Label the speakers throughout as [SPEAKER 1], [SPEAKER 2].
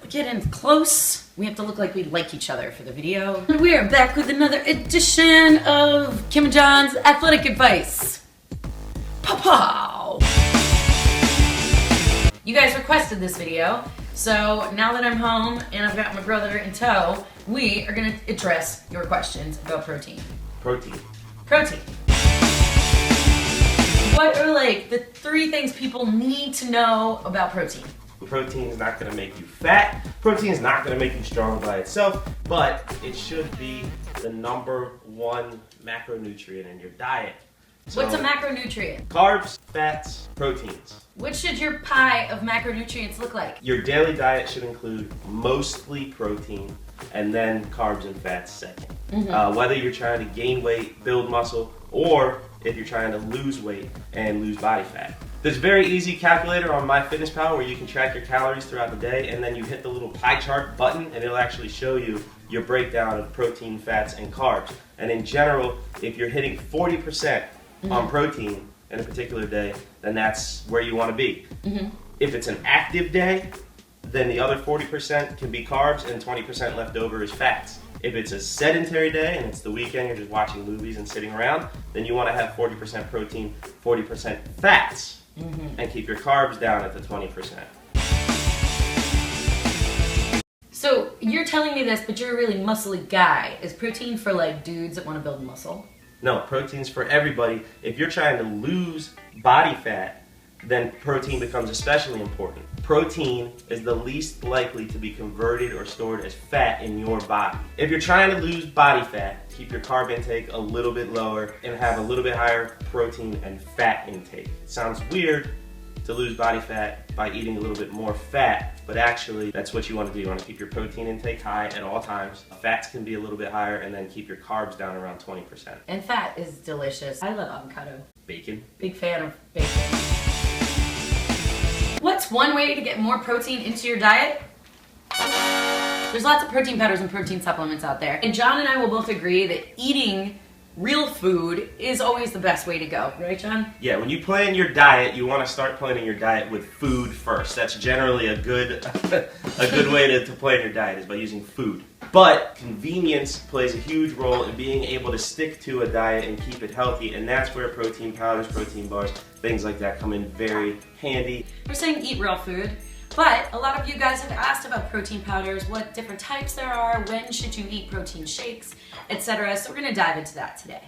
[SPEAKER 1] get in close. We have to look like we like each other for the video. And we are back with another edition of Kim and John's Athletic Advice. Pow! You guys requested this video, so now that I'm home and I've got my brother in tow, we are gonna address your questions about protein.
[SPEAKER 2] Protein.
[SPEAKER 1] What are like the 3 things people need to know about protein?
[SPEAKER 2] Protein is not going to make you fat. Protein is not going to make you strong by itself, but it should be the #1 macronutrient in your diet. So,
[SPEAKER 1] what's a macronutrient?
[SPEAKER 2] Carbs, fats, proteins.
[SPEAKER 1] What should your pie of macronutrients look like?
[SPEAKER 2] Your daily diet should include mostly protein and then carbs and fats second. Whether you're trying to gain weight, build muscle, or if you're trying to lose weight and lose body fat. There's a very easy calculator on MyFitnessPal where you can track your calories throughout the day, and then you hit the little pie chart button and it'll actually show you your breakdown of protein, fats, and carbs. And in general, if you're hitting 40% on protein in a particular day, then that's where you want to be. If it's an active day, then the other 40% can be carbs and 20% left over is fats. If it's a sedentary day and it's the weekend, you're just watching movies and sitting around, then you want to have 40% protein, 40% fats, and keep your carbs down at the 20%.
[SPEAKER 1] So you're telling me this, but you're a really muscly guy. Is protein for like dudes that want to build muscle?
[SPEAKER 2] No, protein's for everybody. If you're trying to lose body fat, then protein becomes especially important. Protein is the least likely to be converted or stored as fat in your body. If you're trying to lose body fat, keep your carb intake a little bit lower and have a little bit higher protein and fat intake. It sounds weird to lose body fat by eating a little bit more fat, but actually that's what you want to do. You want to keep your protein intake high at all times. Fats can be a little bit higher, and then keep your carbs down around 20%.
[SPEAKER 1] And fat is delicious. I love avocado.
[SPEAKER 2] Bacon.
[SPEAKER 1] Big fan of bacon. What's one way to get more protein into your diet? There's lots of protein powders and protein supplements out there. And John and I will both agree that eating real food is always the best way to go. Right, John?
[SPEAKER 2] Yeah, when you plan your diet, you want to start planning your diet with food first. That's generally a good way to plan your diet, is by using food. But convenience plays a huge role in being able to stick to a diet and keep it healthy, and that's where protein powders, protein bars, things like that come in very handy.
[SPEAKER 1] We're saying eat real food, but a lot of you guys have asked about protein powders, what different types there are, when should you eat protein shakes, etc. So we're going to dive into that today.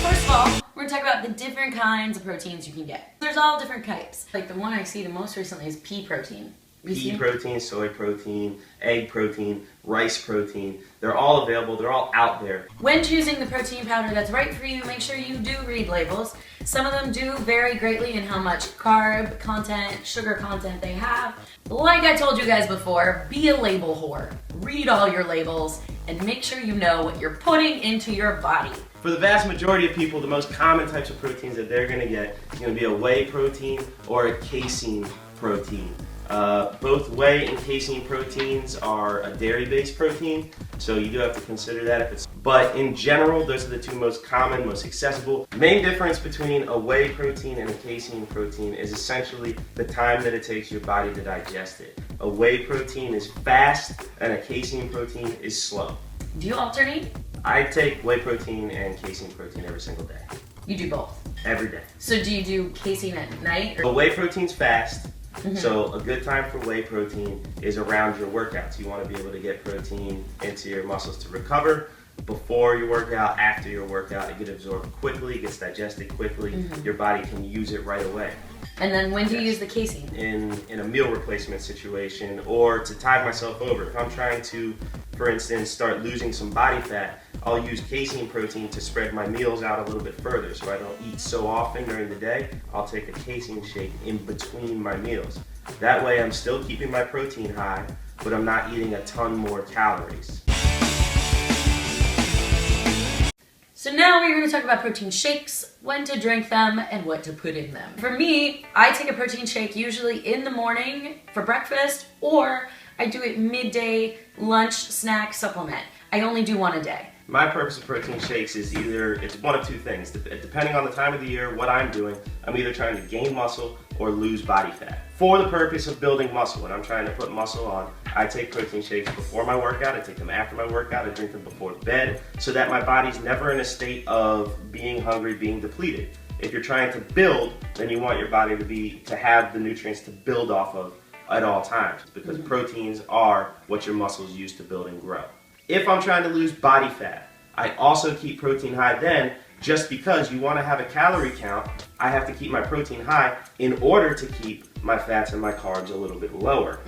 [SPEAKER 1] First of all, we're going to talk about the different kinds of proteins you can get. There's all different types. Like the one I see the most recently is pea protein.
[SPEAKER 2] Pea protein, soy protein, egg protein, rice protein. They're all available. They're all out there.
[SPEAKER 1] When choosing the protein powder that's right for you, make sure you do read labels. Some of them do vary greatly in how much carb content, sugar content they have. Like I told you guys before, be a label whore. Read all your labels and make sure you know what you're putting into your body.
[SPEAKER 2] For the vast majority of people, the most common types of proteins that they're going to get is going to be a whey protein or a casein protein. Both whey and casein proteins are a dairy-based protein, so you do have to consider that. But in general, those are the 2 most common, most accessible. The main difference between a whey protein and a casein protein is essentially the time that it takes your body to digest it. A whey protein is fast, and a casein protein is slow.
[SPEAKER 1] Do you alternate?
[SPEAKER 2] I take whey protein and casein protein every single day.
[SPEAKER 1] You do both?
[SPEAKER 2] Every day.
[SPEAKER 1] So do you do casein at night?
[SPEAKER 2] The whey protein's fast. So a good time for whey protein is around your workouts. You want to be able to get protein into your muscles to recover before your workout, after your workout. It gets absorbed quickly, it gets digested quickly. Your body can use it right away.
[SPEAKER 1] And then when do you use the casein?
[SPEAKER 2] In a meal replacement situation, or to tide myself over. If I'm trying to, for instance, start losing some body fat, I'll use casein protein to spread my meals out a little bit further so I don't eat so often during the day. I'll take a casein shake in between my meals. That way I'm still keeping my protein high, but I'm not eating a ton more calories.
[SPEAKER 1] So now we're going to talk about protein shakes, when to drink them, and what to put in them. For me, I take a protein shake usually in the morning for breakfast, or I do it midday, lunch, snack, supplement. I only do one a day.
[SPEAKER 2] My purpose of protein shakes is it's one of 2 things. Depending on the time of the year, what I'm doing, I'm either trying to gain muscle or lose body fat. For the purpose of building muscle, when I'm trying to put muscle on, I take protein shakes before my workout, I take them after my workout, I drink them before bed, so that my body's never in a state of being hungry, being depleted. If you're trying to build, then you want your body to have the nutrients to build off of at all times, because proteins are what your muscles use to build and grow. If I'm trying to lose body fat, I also keep protein high then, just because you want to have a calorie count, I have to keep my protein high in order to keep my fats and my carbs a little bit lower.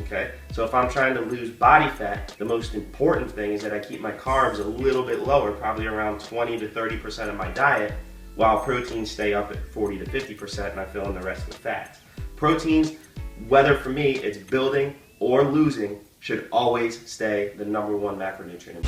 [SPEAKER 2] Okay? So if I'm trying to lose body fat, the most important thing is that I keep my carbs a little bit lower, probably around 20 to 30% of my diet, while proteins stay up at 40 to 50% and I fill in the rest with fats. Proteins, whether for me it's building or losing, should always stay the #1 macronutrient.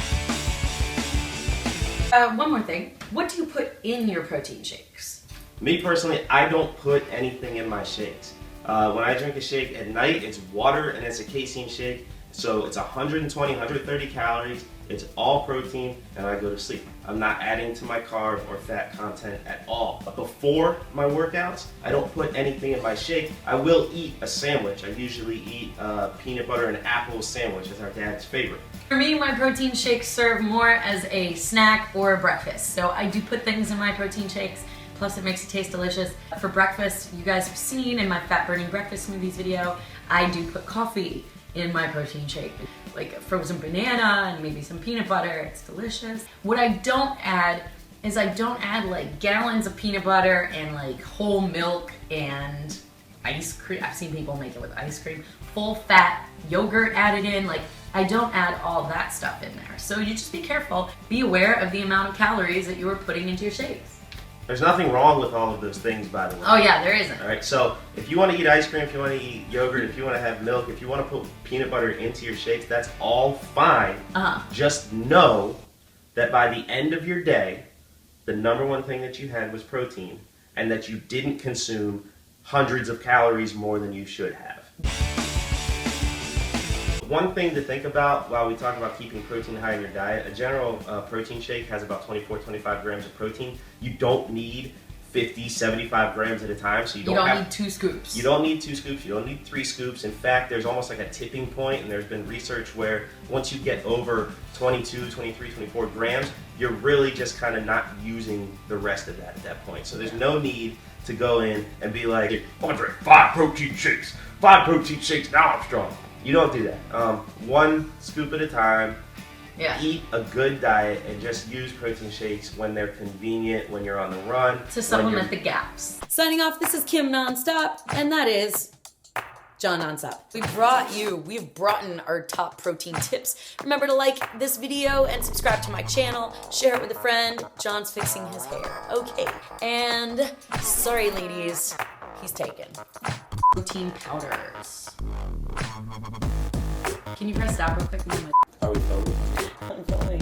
[SPEAKER 1] One more thing. What do you put in your protein shakes?
[SPEAKER 2] Me personally, I don't put anything in my shakes. When I drink a shake at night, it's water and it's a casein shake. So it's 120, 130 calories, it's all protein, and I go to sleep. I'm not adding to my carb or fat content at all. But before my workouts, I don't put anything in my shake. I will eat a sandwich. I usually eat a peanut butter and apple sandwich. It's our dad's favorite.
[SPEAKER 1] For me, my protein shakes serve more as a snack or a breakfast. So I do put things in my protein shakes, plus it makes it taste delicious. For breakfast, you guys have seen in my fat burning breakfast smoothies video, I do put coffee in my protein shake, like a frozen banana and maybe some peanut butter. It's delicious. What I don't add is I don't add like gallons of peanut butter and like whole milk and ice cream. I've seen people make it with ice cream, full fat yogurt added in. Like, I don't add all that stuff in there. So you just be careful. Be aware of the amount of calories that you are putting into your shakes.
[SPEAKER 2] There's nothing wrong with all of those things, by the way.
[SPEAKER 1] Oh yeah, there isn't.
[SPEAKER 2] All right, so if you want to eat ice cream, if you want to eat yogurt, if you want to have milk, if you want to put peanut butter into your shakes, that's all fine. Just know that by the end of your day, the #1 thing that you had was protein, and that you didn't consume hundreds of calories more than you should have. One thing to think about while we talk about keeping protein high in your diet, a general protein shake has about 24-25 grams of protein. You don't need 50, 75 grams at a time, so you don't
[SPEAKER 1] need 2 scoops.
[SPEAKER 2] You don't need 2 scoops, you don't need 3 scoops. In fact, there's almost like a tipping point, and there's been research where once you get over 22, 23, 24 grams, you're really just kind of not using the rest of that at that point. So there's no need to go in and be like, I drank 5 protein shakes, now I'm strong. You don't do that. 1 scoop at a time.
[SPEAKER 1] Yeah.
[SPEAKER 2] Eat a good diet and just use protein shakes when they're convenient, when you're on the run.
[SPEAKER 1] To supplement the gaps. Signing off, this is Kim Nonstop, and that is John Nonstop. We've brought in our top protein tips. Remember to like this video and subscribe to my channel. Share it with a friend. John's fixing his hair. Okay. And sorry, ladies, he's taken. Protein powders. Can you press stop real quick?
[SPEAKER 2] Are we filming?
[SPEAKER 1] I'm filming.